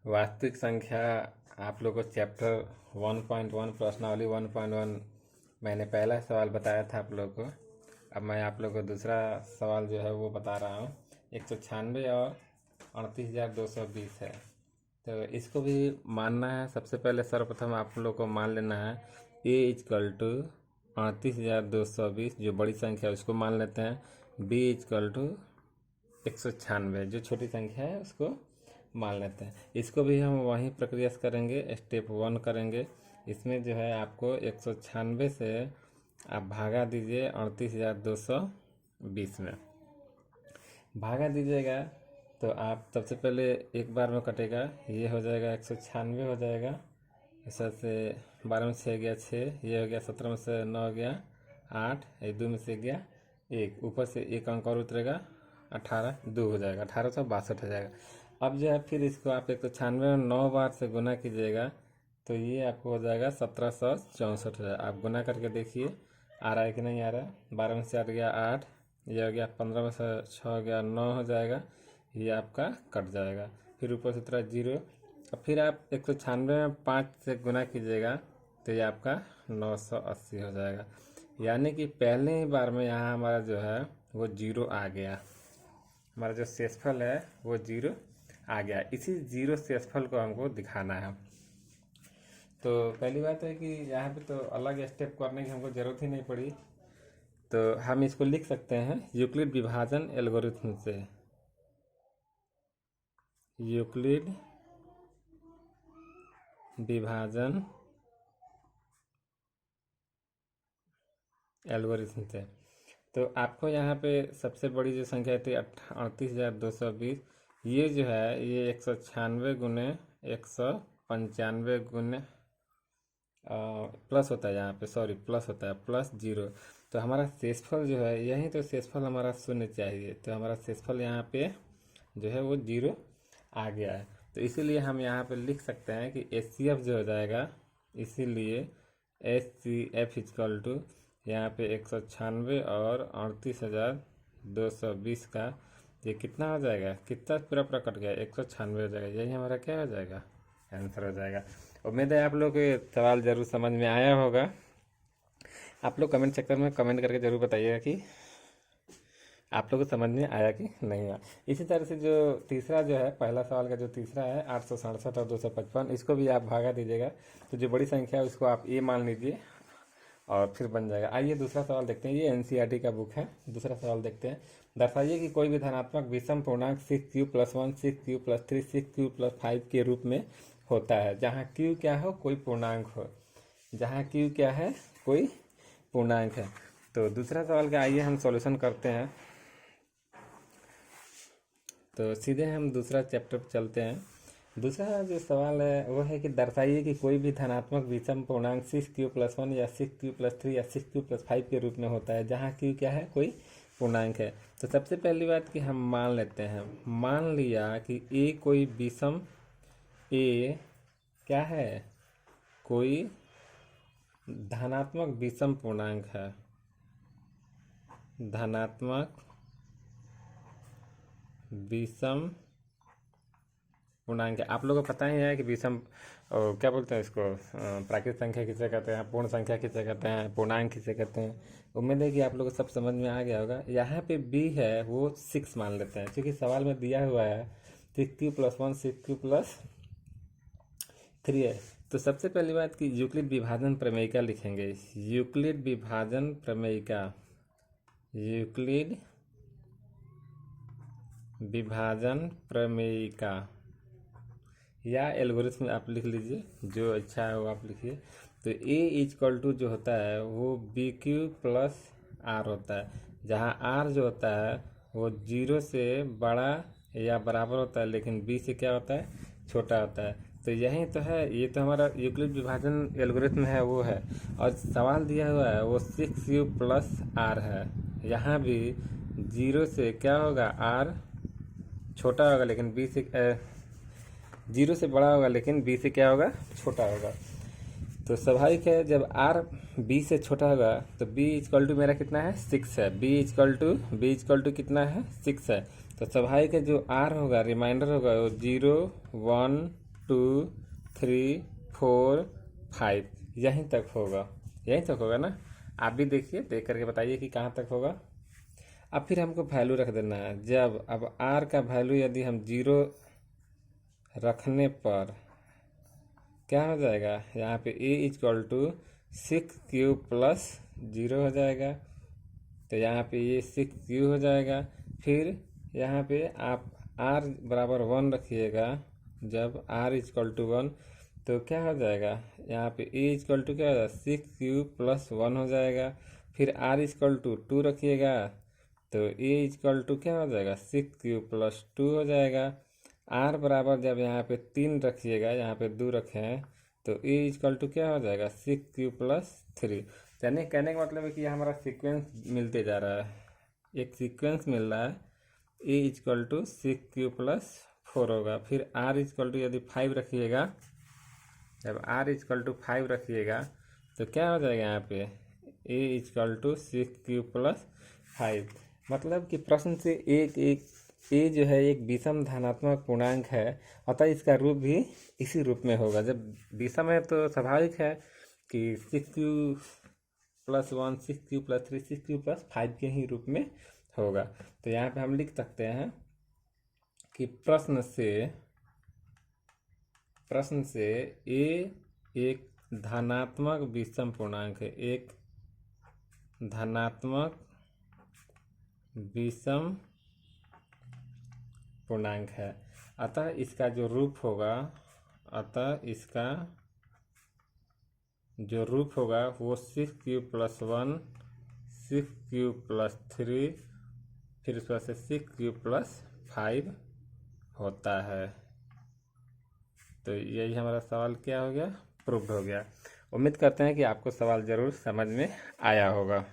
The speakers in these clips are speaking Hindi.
वास्तविक संख्या आप लोगों को चैप्टर 1.1 प्रश्नावली 1.1 मैंने पहला सवाल बताया था आप लोगों को। अब मैं आप लोगों को दूसरा सवाल जो है वो बता रहा हूँ। 196 और 38,220 है, तो इसको भी मानना है। सबसे पहले सर्वप्रथम आप लोग को मान लेना है a इजकल टू 38,220 जो बड़ी संख्या है उसको मान लेते हैं। b इजकल टू 196 जो छोटी संख्या है उसको मान लेते हैं। इसको भी हम वहीं प्रक्रिया से करेंगे, स्टेप 1 करेंगे। इसमें जो है आपको 196 से आप भागा दीजिए 38,220 में भागा दीजिएगा तो आप सबसे पहले एक बार में कटेगा, ये हो जाएगा 196 हो जाएगा। ऐसा से 12 में 6 गया 6, ये हो गया 17 में से 9 हो गया 8, 2 में से गया 1, ऊपर से एक अंक और उतरेगा 18, 2 हो जाएगा 1862 हो जाएगा। अब जो है फिर इसको आप 196 में 9 बार से गुना कीजिएगा तो ये आपको हो जाएगा 1764 हो जाएगा। आप गुना करके देखिए आ रहा है कि नहीं आ रहा है। 12 में से 8 गया 8, ये हो गया 15 में से 6 हो गया 9 हो जाएगा, ये आपका कट जाएगा। फिर ऊपर से उतरा 0। अब फिर आप 196 में 5 से गुना कीजिएगा तो ये आपका 980 हो जाएगा। यानी कि पहले ही बार में यहाँ हमारा जो है वो 0 आ गया, हमारा जो शेषफल है वो 0 आ गया। इसी 0 शेषफल को हमको दिखाना है। तो पहली बात है कि यहाँ पे तो अलग स्टेप करने की हमको ज़रूरत ही नहीं पड़ी, तो हम इसको लिख सकते हैं यूक्लिड विभाजन एल्गोरिथम से। यूक्लिड विभाजन एल्गोरिथम से तो आपको यहाँ पे सबसे बड़ी जो संख्या थी 38,220, ये जो है ये 196 गुने 195 गुने प्लस होता है, यहाँ पे सॉरी प्लस होता है प्लस 0। तो हमारा शेषफल जो है यहीं तो शेषफल हमारा शून्य चाहिए, तो हमारा शेषफल यहाँ पे जो है वो 0 आ गया है। तो इसीलिए हम यहाँ पे लिख सकते हैं कि HCF जो हो जाएगा, इसीलिए HCF इजकल टू यहाँ पे 196 और 38,220 का ये कितना हो जाएगा, कितना पूरा कट गया 196 हो जाएगा। यही हमारा क्या हो जाएगा, आंसर हो जाएगा। उम्मीद है आप लोग को ये सवाल ज़रूर समझ में आया होगा। आप लोग कमेंट सेक्शन में कमेंट करके ज़रूर बताइएगा कि आप लोग को समझ में आया कि नहीं आया। इसी तरह से जो तीसरा जो है, पहला सवाल का जो तीसरा है 867 और 255, इसको भी आप भागा दीजिएगा तो जो बड़ी संख्या है उसको आप ए मान लीजिए और फिर बन जाएगा। आइए दूसरा सवाल देखते हैं, ये NCERT का बुक है। दूसरा सवाल देखते हैं। दर्शाइए कि कोई भी धनात्मक विषम पूर्णांक 6q+1 6q+3 6q+5 के रूप में होता है जहाँ q क्या हो, कोई पूर्णांक हो, जहाँ q क्या है, कोई पूर्णांक है। तो दूसरा सवाल का आइए हम सॉल्यूशन करते हैं। तो सीधे हम दूसरा चैप्टर पर चलते हैं। दूसरा जो सवाल है वो है कि दर्शाइए कि कोई भी धनात्मक विषम पूर्णांक 6q+1 या 6q+3 या 6q+5 के रूप में होता है जहाँ q क्या है, कोई पूर्णांक है। तो सबसे पहली बात कि हम मान लेते हैं, मान लिया कि a कोई विषम, a क्या है, कोई धनात्मक विषम पूर्णांक है, धनात्मक विषम पूर्णांक है। आप लोगों को पता ही है कि विषम क्या बोलते हैं इसको, प्राकृतिक संख्या किसे कहते हैं, पूर्ण संख्या किसे कहते हैं, पूर्णांक किसे कहते हैं। उम्मीद है कि आप लोगों को सब समझ में आ गया होगा। यहाँ पे b है वो 6 मान लेते हैं, क्योंकि सवाल में दिया हुआ है 6q+1 6q+3 है। तो सबसे पहली बात कि यूक्लिड विभाजन प्रमेयिका लिखेंगे। यूक्लिड विभाजन प्रमेयिका, यूक्लिड विभाजन प्रमेयिका या एल्गोरिथम आप लिख लीजिए, जो अच्छा है वो आप लिखिए। तो a इजकल टू जो होता है वो BQ+R होता है, जहाँ R जो होता है वो 0 से बड़ा या बराबर होता है, लेकिन b से क्या होता है, छोटा होता है। तो यही तो है, ये तो हमारा यूक्लिड विभाजन एल्गोरिथम है वो है। और सवाल दिया हुआ है वो 6u+R है, यहाँ भी 0 से क्या होगा, R छोटा होगा लेकिन b से 0 से बड़ा होगा लेकिन b से क्या होगा, छोटा होगा। तो स्वाभाविक है जब r b से छोटा होगा तो b इजकल टू मेरा कितना है, 6 है। b इजकल टू कितना है, 6 है। तो स्वाभाविक है जो r होगा, रिमाइंडर होगा वो 0 1 2 3 4 5 यहीं तक होगा, यहीं तक होगा ना। आप भी देखिए, देख करके बताइए कि कहाँ तक होगा। अब फिर हमको वैल्यू रख देना है। जब अब आर का वैल्यू यदि हम 0 रखने पर क्या हो जाएगा, यहाँ पे ए इक्वल टू 6 क्यू प्लस 0 हो जाएगा। तो यहाँ पे ये 6 क्यू हो जाएगा। फिर यहाँ पे आप r बराबर 1 रखिएगा। जब r इक्वल टू 1 तो क्या हो जाएगा, यहाँ पे a इक्वल टू क्या हो जाएगा, 6 क्यू प्लस 1 हो जाएगा। फिर r इक्वल टू 2 रखिएगा तो a इक्वल टू क्या हो जाएगा, 6 क्यू प्लस 2 हो जाएगा। r बराबर जब यहाँ पे 3 रखिएगा, यहाँ पे 2 रखे हैं, तो a इक्वल टू क्या हो जाएगा, 6 क्यू प्लस 3। यानी कहने का मतलब है कि ये हमारा सीक्वेंस मिलते जा रहा है, एक सीक्वेंस मिल रहा है। a equal to 6 Q plus 4 होगा। फिर r इक्वल टू यदि 5 रखिएगा, जब r इक्वल टू 5 रखिएगा तो क्या हो जाएगा, यहाँ पे a equal to 6 Q plus 5। मतलब कि प्रश्न से एक एक ए जो है एक विषम धनात्मक पूर्णांक है, अतः इसका रूप भी इसी रूप में होगा। जब विषम है तो स्वाभाविक है कि 6 Q plus 1 6 Q plus 3 6 Q plus 5 के ही रूप में होगा। तो यहाँ पे हम लिख सकते हैं कि प्रश्न से ए एक धनात्मक विषम पूर्णांक है, एक धनात्मक विषम पूर्णांक है। अतः इसका जो रूप होगा, वो 6 क्यू प्लस 1 6 क्यू प्लस 3 फिर उसके बाद से 6 क्यू प्लस 5 होता है। तो यही हमारा सवाल क्या हो गया, प्रूव्ड हो गया। उम्मीद करते हैं कि आपको सवाल ज़रूर समझ में आया होगा।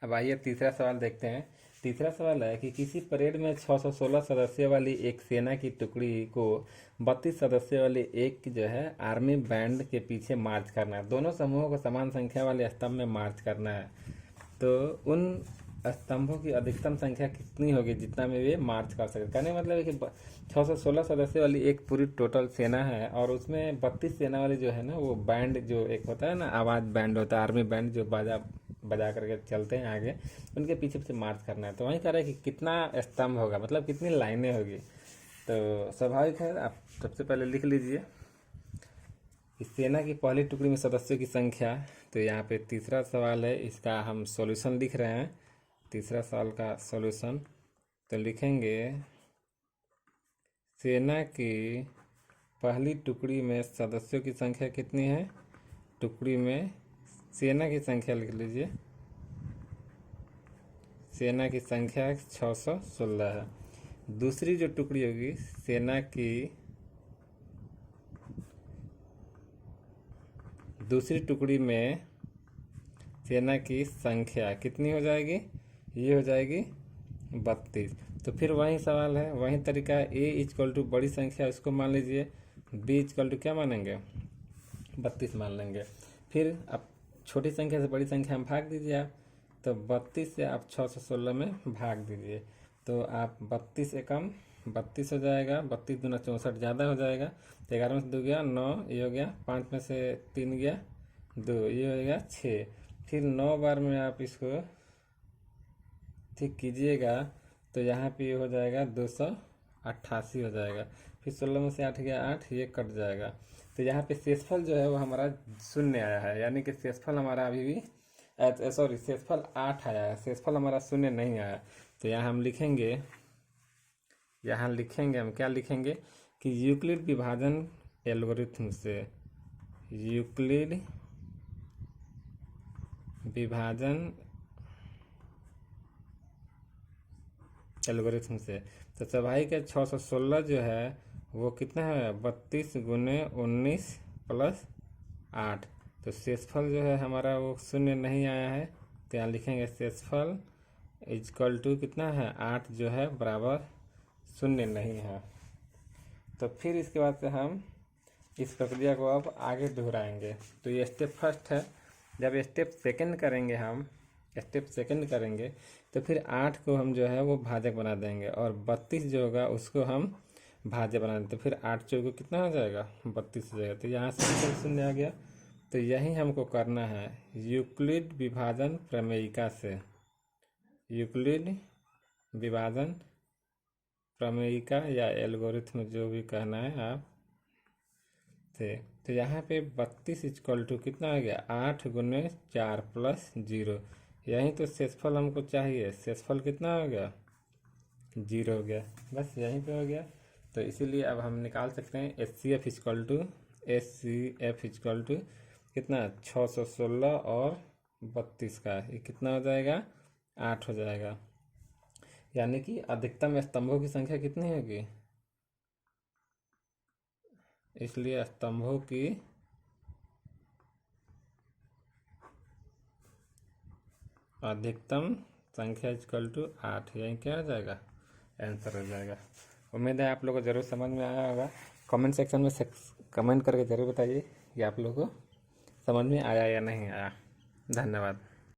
अब आइए तीसरा सवाल देखते हैं। तीसरा सवाल है कि किसी परेड में 616 सदस्य वाली एक सेना की टुकड़ी को 32 सदस्य वाली एक जो है आर्मी बैंड के पीछे मार्च करना है। दोनों समूहों को समान संख्या वाले स्तंभ में मार्च करना है। तो उन स्तंभों की अधिकतम संख्या कितनी होगी जितना में वे मार्च कर सके। कहने का मतलब है कि 616 सदस्य वाली एक पूरी टोटल सेना है और उसमें 32 सेना वाली जो है ना, वो बैंड जो एक होता है ना, आवाज़ बैंड होता है, आर्मी बैंड जो बजा करके चलते हैं आगे, उनके पीछे पीछे मार्च करना है। तो वहीं कह रहे हैं कि कितना स्तंभ होगा, मतलब कितनी लाइनें होगी। तो स्वाभाविक है, आप सबसे पहले लिख लीजिए इस सेना की पहली टुकड़ी में सदस्यों की संख्या। तो यहाँ पे तीसरा सवाल है, इसका हम सॉल्यूशन लिख रहे हैं। तीसरा सवाल का सॉल्यूशन तो लिखेंगे, सेना की पहली टुकड़ी में सदस्यों की संख्या कितनी है, टुकड़ी में सेना की संख्या लिख लीजिए, सेना की संख्या 616 है। दूसरी जो टुकड़ी होगी, सेना की दूसरी टुकड़ी में सेना की संख्या कितनी हो जाएगी, ये हो जाएगी 32। तो फिर वही सवाल है, वही तरीका है। ए इक्वल टू बड़ी संख्या उसको मान लीजिए, बी इक्वल टू क्या मानेंगे, 32 मान लेंगे। फिर अब छोटी संख्या से बड़ी संख्या में भाग दीजिए आप, तो 32 से आप 616 में भाग दीजिए। तो आप 32 एकम 32 हो जाएगा, 32 दूना 64 ज़्यादा हो जाएगा। तो 11 में से 2 गया 9, ये हो गया 5 में से 3 गया 2, ये हो गया 6। फिर 9 बार में आप इसको ठीक कीजिएगा तो यहाँ पे ये हो जाएगा 288 हो जाएगा। फिर 16 में से 8 गया 8, ये कट जाएगा। तो यहाँ पे शेषफल जो है वो हमारा 0 आया है, यानी कि शेषफल हमारा अभी भी शेषफल 8 आया है, शेषफल हमारा 0 नहीं आया। तो यहाँ हम लिखेंगे, हम क्या लिखेंगे कि यूक्लिड विभाजन एल्गोरिथम से, यूक्लिड विभाजन एल्गोरिथम से। तो स्वाभाविक है 616 जो है वो कितना है, 32 गुने 19 प्लस 8। तो शेषफल जो है हमारा वो 0 नहीं आया है। तो यहाँ लिखेंगे शेषफल इक्वल टू कितना है, 8 जो है बराबर 0 नहीं है। तो फिर इसके बाद से हम इस प्रक्रिया को अब आगे दोहराएंगे। तो ये स्टेप फर्स्ट है। जब स्टेप सेकंड करेंगे तो फिर 8 को हम जो है वो भाजक बना देंगे और 32 जो होगा उसको हम भाज्य बना देते, फिर 8 चौके कितना हो जाएगा, 32 हो जाएगा। तो यहाँ से भी शून्य आ गया। तो यही हमको करना है यूक्लिड विभाजन प्रमेयिका से, यूक्लिड विभाजन प्रमेयिका या एल्गोरिथम जो भी कहना है आप से। तो यहाँ पे 32 इक्वल टू कितना हो गया, 8 गुने 4 प्लस 0। यही तो शेषफल हमको चाहिए, शेषफल कितना हो गया, 0 हो गया, बस यहीं पे हो गया। तो इसीलिए अब हम निकाल सकते हैं H C F equal to कितना, 616 और 32 का ये कितना हो जाएगा, 8 हो जाएगा। यानी कि अधिकतम स्तंभों की संख्या कितनी होगी, इसलिए स्तंभों की अधिकतम संख्या इक्वल टू 8, यही क्या हो जाएगा, आंसर हो जाएगा। उम्मीद है आप लोगों को ज़रूर समझ में आया होगा। कमेंट सेक्शन में कमेंट करके ज़रूर बताइए कि आप लोगों को समझ में आया या नहीं आया। धन्यवाद।